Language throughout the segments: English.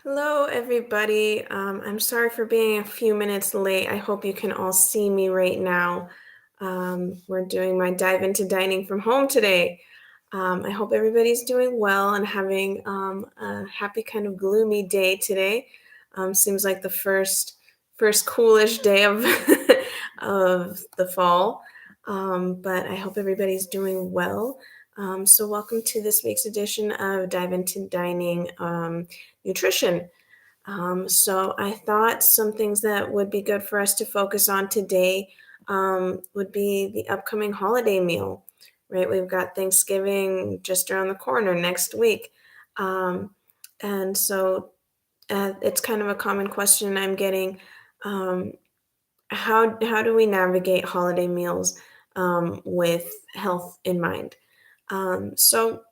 Hello, everybody. I'm sorry for being a few minutes late. I hope you can all see me right now. We're doing my dive into dining from home today. I hope everybody's doing well and having a happy kind of gloomy day today. Seems like the first coolish day of of the fall. But I hope everybody's doing well. So welcome to this week's edition of Dive into Dining. Nutrition. So I thought some things that would be good for us to focus on today would be the upcoming holiday meal, right? We've got Thanksgiving just around the corner next week. Um, and so it's kind of a common question I'm getting. Um, how do we navigate holiday meals with health in mind? So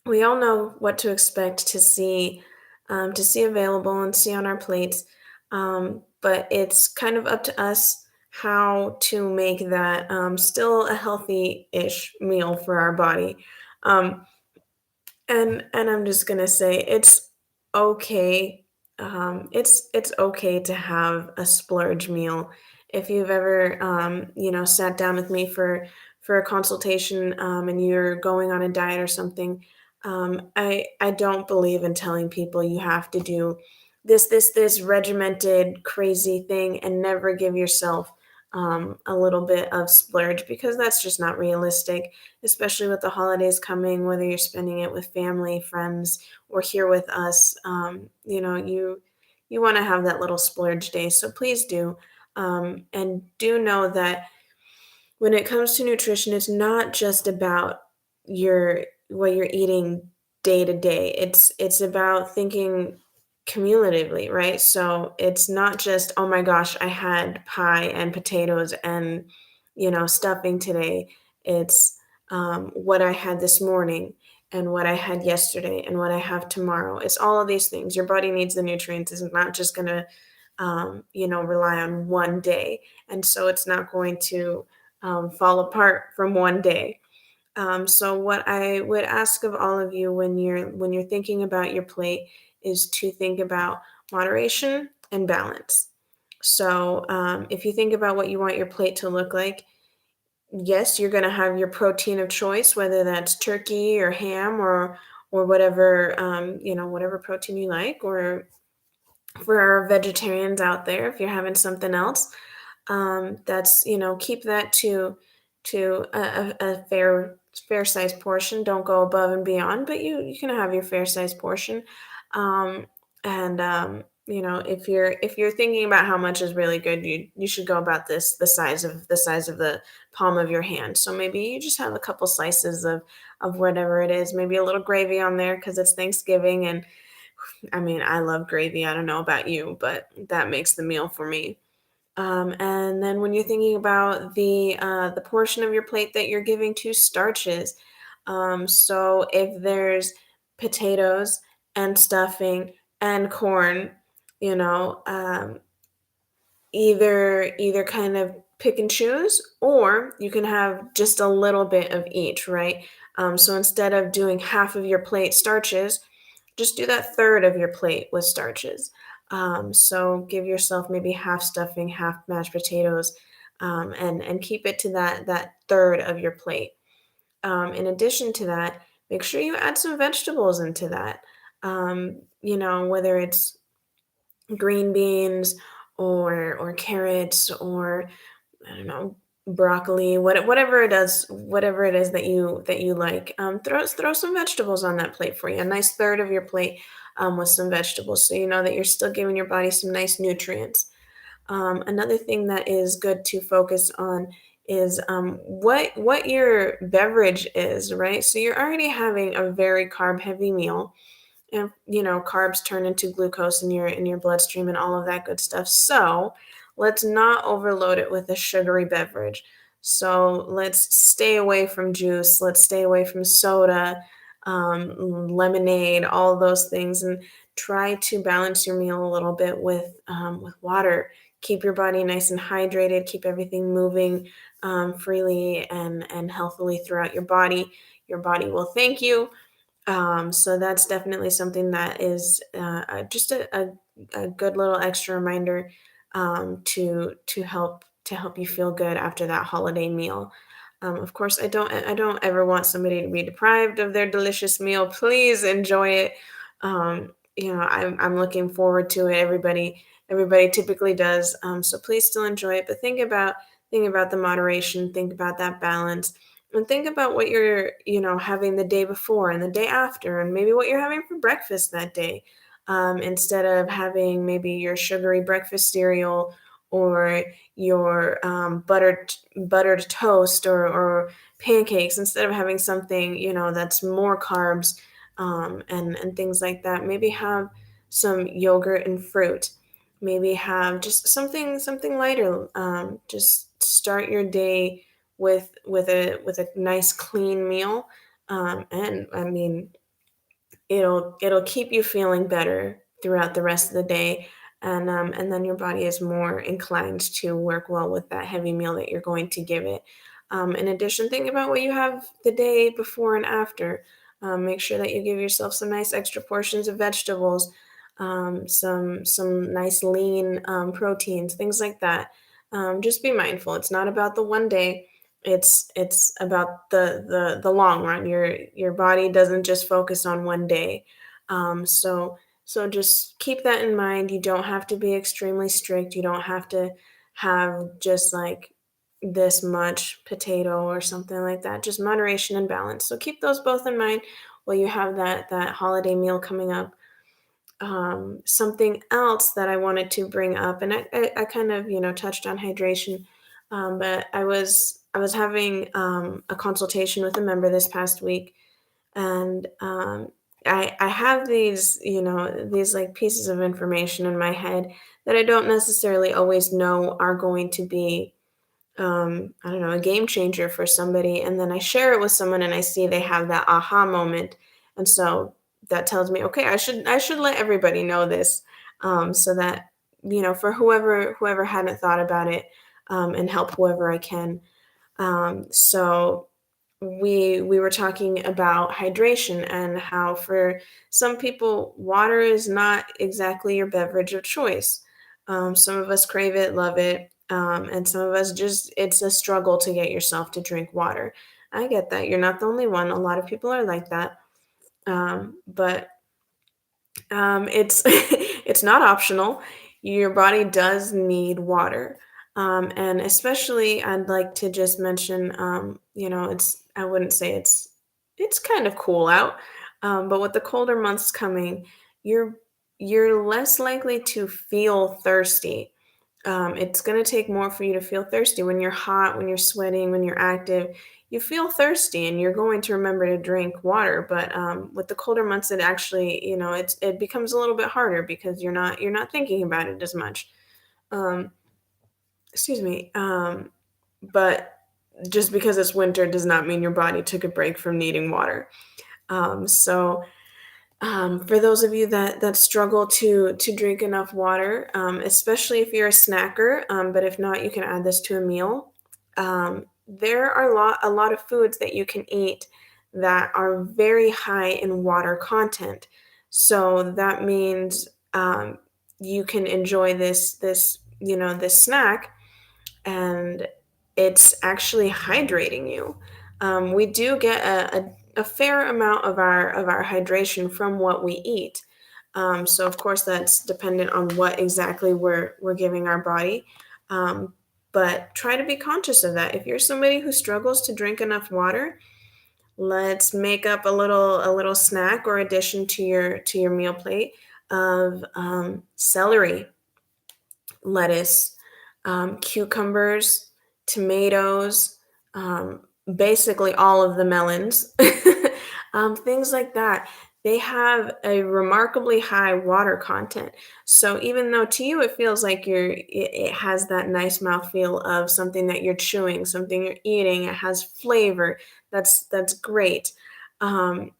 we all know what to expect to see available and see on our plates. But it's kind of up to us how to make that still a healthy-ish meal for our body. Um, and I'm just gonna say it's okay. It's okay to have a splurge meal. If you've ever sat down with me for a consultation and you're going on a diet or something, I don't believe in telling people you have to do this regimented crazy thing and never give yourself a little bit of splurge because that's just not realistic, especially with the holidays coming, whether you're spending it with family, friends, or here with us. You want to have that little splurge day, so please do. And do know that when it comes to nutrition, it's not just about your what you're eating day to day. It's about thinking cumulatively, right? So it's not just, oh my gosh, I had pie and potatoes and stuffing today. It's what I had this morning and what I had yesterday and what I have tomorrow. It's all of these things. Your body needs the nutrients. It's not just going to rely on one day, and so it's not going to fall apart from one day. So what I would ask of all of you when you're thinking about your plate is to think about moderation and balance. So if you think about what you want your plate to look like, yes, you're going to have your protein of choice, whether that's turkey or ham or whatever whatever protein you like, or for our vegetarians out there, if you're having something else, that's keep that to a fair size portion. Don't go above and beyond, but you can have your fair size portion. Um, and if you're thinking about how much is really good, you should go about this the size of the palm of your hand. So maybe you just have a couple slices of whatever it is, maybe a little gravy on there because it's Thanksgiving. And I mean, I love gravy. I don't know about you, but that makes the meal for me. And then when you're thinking about the portion of your plate that you're giving to starches, so if there's potatoes and stuffing and corn, you know, um, either kind of pick and choose, or you can have just a little bit of each, right? So instead of doing half of your plate starches, just do that third of your plate with starches. So give yourself maybe half stuffing, half mashed potatoes, and keep it to that third of your plate. In addition to that, make sure you add some vegetables into that. Whether it's green beans or carrots or I don't know, broccoli, whatever it is that you like. Throw some vegetables on that plate for you. A nice third of your plate with some vegetables, so you know that you're still giving your body some nice nutrients. Another thing that is good to focus on is what your beverage is, right? So you're already having a very carb heavy meal, and carbs turn into glucose in your bloodstream and all of that good stuff. So let's not overload it with a sugary beverage. So let's stay away from juice, let's stay away from soda, lemonade, all those things, and try to balance your meal a little bit with water. Keep your body nice and hydrated, keep everything moving freely and healthily throughout your body. Your body will thank you. So that's definitely something that is just a good little extra reminder to help you feel good after that holiday meal. Of course, I don't ever want somebody to be deprived of their delicious meal. Please enjoy it. I'm looking forward to it. Everybody typically does. So please still enjoy it, but think about the moderation. Think about that balance and think about what you're, having the day before and the day after, and maybe what you're having for breakfast that day. Instead of having maybe your sugary breakfast cereal or your buttered toast or pancakes, instead of having something, that's more carbs, and things like that. Maybe have some yogurt and fruit. Maybe have just something lighter. Just start your day with a nice clean meal, and I mean it'll keep you feeling better throughout the rest of the day, and then your body is more inclined to work well with that heavy meal that you're going to give it. In addition, think about what you have the day before and after. Make sure that you give yourself some nice extra portions of vegetables, some nice lean proteins, things like that. Just be mindful. It's not about the one day. It's about the long run. Your body doesn't just focus on one day. So just keep that in mind. You don't have to be extremely strict. You don't have to have just like this much potato or something like that. Just moderation and balance. So keep those both in mind while you have that holiday meal coming up. Something else that I wanted to bring up, and I kind of touched on hydration, but I was having a consultation with a member this past week, and I have these like pieces of information in my head that I don't necessarily always know are going to be I don't know, a game changer for somebody. And then I share it with someone and I see they have that aha moment. And so that tells me, okay, I should let everybody know this, so that, for whoever hadn't thought about it, and help whoever I can. So we were talking about hydration and how for some people water is not exactly your beverage of choice. Some of us crave it, love it, and some of us just it's a struggle to get yourself to drink water. I get that. You're not the only one. A lot of people are like that. But it's it's not optional. Your body does need water, and especially I'd like to just mention, it's I wouldn't say it's kind of cool out, but with the colder months coming, you're you're less likely to feel thirsty. It's going to take more for you to feel thirsty. When you're hot, when you're sweating, when you're active, you feel thirsty and you're going to remember to drink water. But with the colder months, it actually, it becomes a little bit harder because you're not thinking about it as much. Um, excuse me. But just because it's winter does not mean your body took a break from needing water. So for those of you that struggle to drink enough water, especially if you're a snacker, but if not, you can add this to a meal. There are a lot of foods that you can eat that are very high in water content. So that means you can enjoy this snack, and it's actually hydrating you. We do get a fair amount of our hydration from what we eat. So of course that's dependent on what exactly we're giving our body. Um, but try to be conscious of that. If you're somebody who struggles to drink enough water, let's make up a little snack or addition to your meal plate of celery, lettuce, cucumbers, tomatoes, basically all of the melons, things like that. They have a remarkably high water content. So even though to you it feels like it has that nice mouthfeel of something that you're chewing, something you're eating, it has flavor. That's great. Um,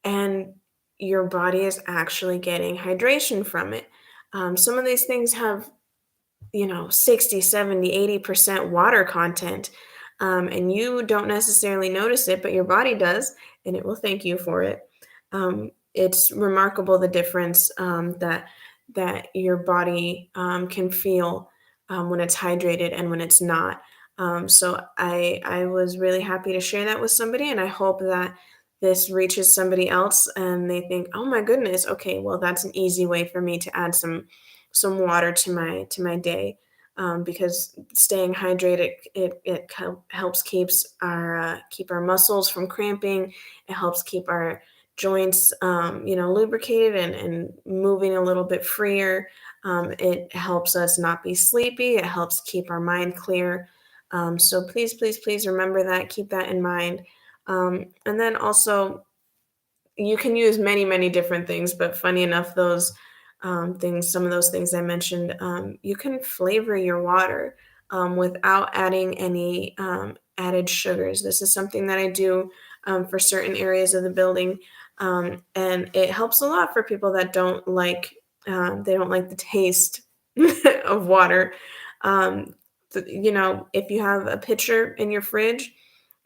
and your body is actually getting hydration from it. Some of these things have 60, 70, 80% water content. And you don't necessarily notice it, but your body does, and it will thank you for it. It's remarkable the difference that your body can feel when it's hydrated and when it's not. So I was really happy to share that with somebody, and I hope that this reaches somebody else and they think, oh my goodness, okay, well that's an easy way for me to add some water to my day. Because staying hydrated, helps keep our muscles from cramping. It helps keep our joints, lubricated and moving a little bit freer. It helps us not be sleepy. It helps keep our mind clear. So please, please, please remember that. Keep that in mind. And then also, you can use many, many different things, but funny enough, some of those things I mentioned, you can flavor your water without adding any added sugars. This is something that I do for certain areas of the building, and it helps a lot for people that they don't like the taste of water. Um, if you have a pitcher in your fridge,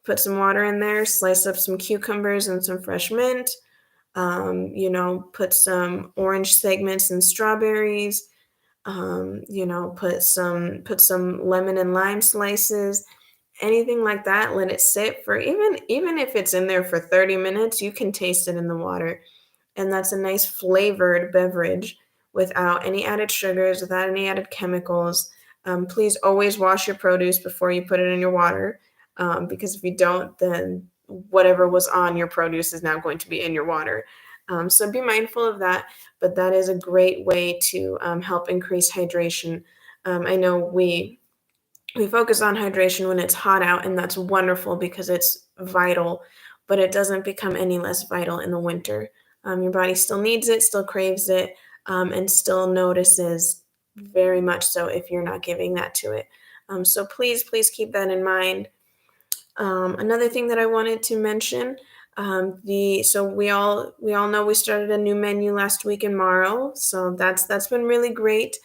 put some water in there, slice up some cucumbers and some fresh mint, put some orange segments and strawberries, put some lemon and lime slices, anything like that. Let it sit for even if it's in there for 30 minutes, you can taste it in the water. And that's a nice flavored beverage without any added sugars, without any added chemicals. Please always wash your produce before you put it in your water, because if you don't, then whatever was on your produce is now going to be in your water. So be mindful of that, but that is a great way to help increase hydration. I know we focus on hydration when it's hot out, and that's wonderful because it's vital, but it doesn't become any less vital in the winter. Your body still needs it, still craves it, and still notices very much so if you're not giving that to it. So please, please keep that in mind. Another thing that I wanted to mention, the so we all know we started a new menu last week in Morrow, so that's been really great.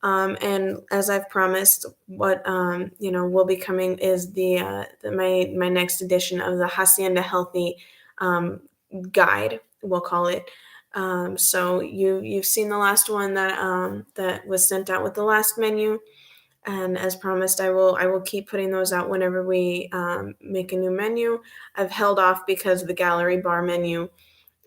And as I've promised, what will be coming is my next edition of the Hacienda Healthy um, guide, we'll call it. So you've seen the last one that was sent out with the last menu, and as promised, I will keep putting those out whenever we make a new menu. I've held off because the gallery bar menu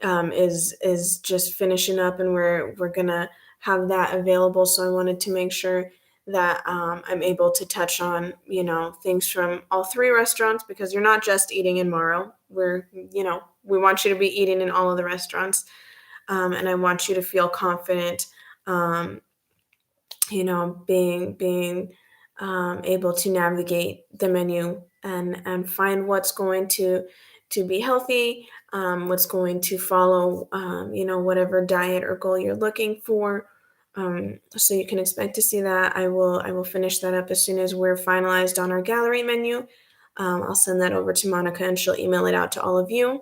is just finishing up, and we're gonna have that available. So I wanted to make sure that I'm able to touch on things from all three restaurants, because you're not just eating in Morrow. We want you to be eating in all of the restaurants, and I want you to feel confident. Um, being able to navigate the menu and find what's going to be healthy, what's going to follow, whatever diet or goal you're looking for. So you can expect to see that. I will finish that up as soon as we're finalized on our gallery menu. I'll send that over to Monica, and she'll email it out to all of you.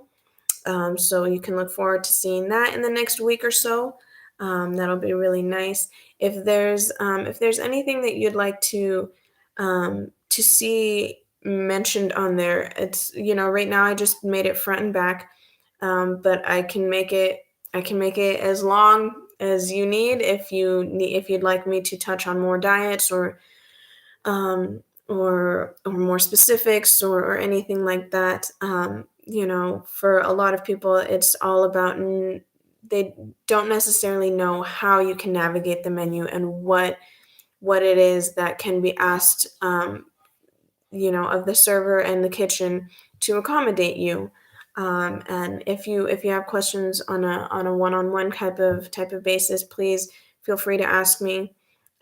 So you can look forward to seeing that in the next week or so. That'll be really nice. If there's anything that you'd like to see mentioned on there, it's right now I just made it front and back, but I can make it as long as you need, if you'd like me to touch on more diets, or more specifics, or anything like that. For a lot of people, it's all about they don't necessarily know how you can navigate the menu and what it is that can be asked, of the server and the kitchen to accommodate you. And if you have questions on a one-on-one type of basis, please feel free to ask me.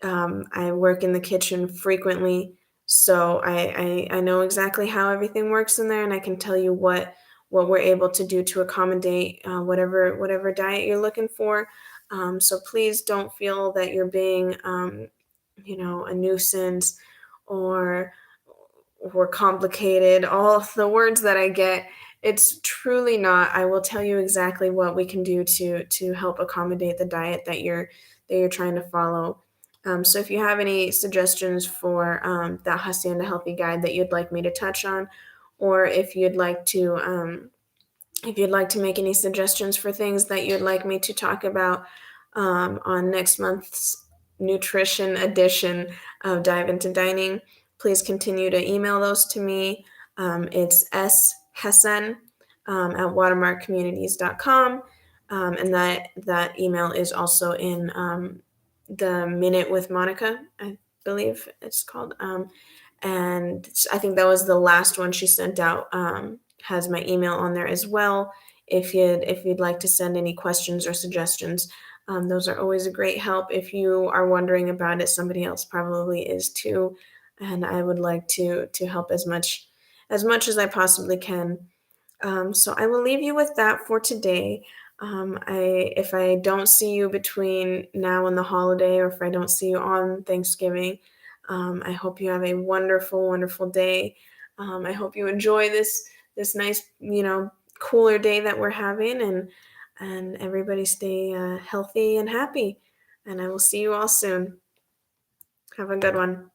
I work in the kitchen frequently, so I know exactly how everything works in there, and I can tell you what we're able to do to accommodate whatever diet you're looking for. So please don't feel that you're being a nuisance, or complicated. All the words that I get, it's truly not. I will tell you exactly what we can do to help accommodate the diet that you're trying to follow. So if you have any suggestions for that Hacienda Healthy Guide that you'd like me to touch on, or if you'd like to If you'd like to make any suggestions for things that you'd like me to talk about on next month's nutrition edition of Dive into Dining, please continue to email those to me. It's shessen at watermarkcommunities.com. And that email is also in the Minute with Monica, I believe it's called. And I think that was the last one she sent out. Has my email on there as well. If you'd like to send any questions or suggestions, those are always a great help. If you are wondering about it, somebody else probably is too, and I would like to help as much as I possibly can. So I will leave you with that for today. If I don't see you between now and the holiday, or if I don't see you on Thanksgiving, I hope you have a wonderful, wonderful day. I hope you enjoy this nice, cooler day that we're having, and everybody stay healthy and happy. And I will see you all soon. Have a good one.